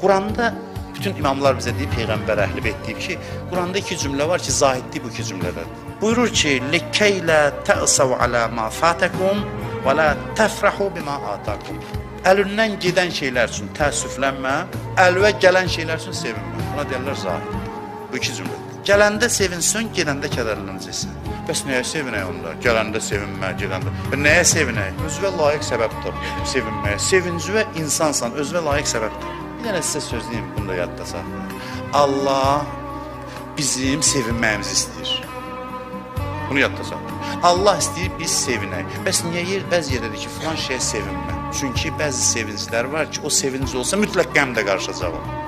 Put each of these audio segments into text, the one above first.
Quranda bütün imamlar bizə deyib, Peyğəmbər Əhl-i Beyt deyib ki, Quranda iki cümlə var ki, zahiddir bu iki cümlədir. Buyurur ki, "Likeylə tə'sav alə ma fatakum və la təfrahu bima atakum." Əlindən gedən şeylər üçün təəssüflənmə, əlvə gələn şeylər üçün sevinmə. Buna deyirlər zahid. Bu iki cümlədir. Gələndə sevinsən, gedəndə kədərlənəcəksən. Bəs nəyə sevinək onda? Gələndə sevinmə, gedəndə. Nəyə sevinək? Özünə layiq səbəbdir sevinməyə. Sevincə insansan, özünə layiq səbəbdir. Bir dənə sizə söz deyim, bunu da yadda saxlayın. Allah bizim sevinməyimizi istəyir. Bunu yadda saxlayın. Allah istəyir biz sevinək. Bəs niyə bəzi yerdə ki, filan şeyə sevinmə? Çünki bəzi sevinclər var ki, o sevinc olsa mütləq qəm də qarşılayacaq.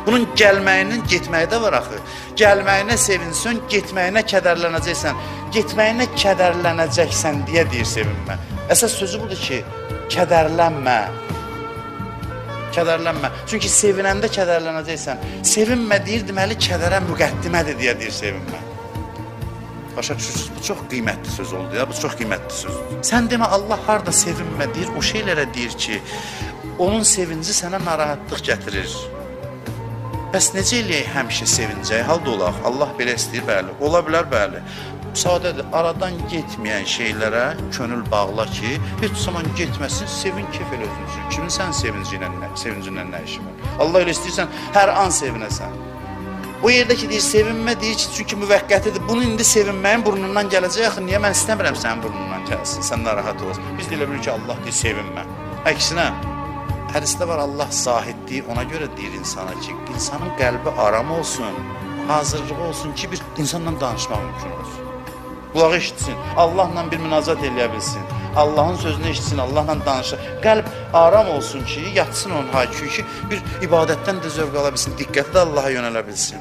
Bunun gəlməyinin getməyi də var axı. Gəlməyinə sevinsən, getməyinə kədərlənəcəksən. Getməyinə kədərlənəcəksən deyə deyir sevinmə. Əsas sözü budur ki, kədərlənmə. Kədərlənmə. Çünki sevinəndə kədərlənəcəksən. Sevinmə deyir, deməli kədərə müqəddimədir deyə deyir sevinmə. Başa düşürsünüz, bu çox qiymətli söz oldu ya, bu çox qiymətli sözdür. Sən demə Allah harda sevinmə deyir, o şeylərə deyir ki, onun sevinci sənə narahatlıq gətirir. Bəs necə eləyək həmişə sevincək? Halda olaq, Allah belə istəyir, bəli. Ola bilər, bəli. Sadədir, aradan getməyən şeylərə könül bağla ki, heç zaman getməsin, sevin, kef elə özün üçün. Kimin sən sevincindən nə işin var? Allah elə istəyirsən, hər an sevinəsən. O yerdə ki, deyir, sevinmə deyir ki, çünki müvəqqətidir. Bunu indi sevinməyin burnundan gələcək, axı, niyə mən istəmirəm sənin burnundan gəlsin, sən narahat olasın. Biz deyilə bilir ki, Allah deyir, sevinmə. Əksinə, hədisdə var, Allah zahiddir, ona görə deyir insana ki, insanın qəlbi aram olsun, hazırlığı olsun ki, bir insanla danışmaq mümkün olsun. Qulağı eşitsin, Allahla bir münacat eləyə bilsin, Allahın sözünü eşitsin, Allahla danışır. Qəlb aram olsun ki, yatsın onun hayküyü ki, bir ibadətdən də zövq ala bilsin, diqqəti də Allaha yönələ bilsin.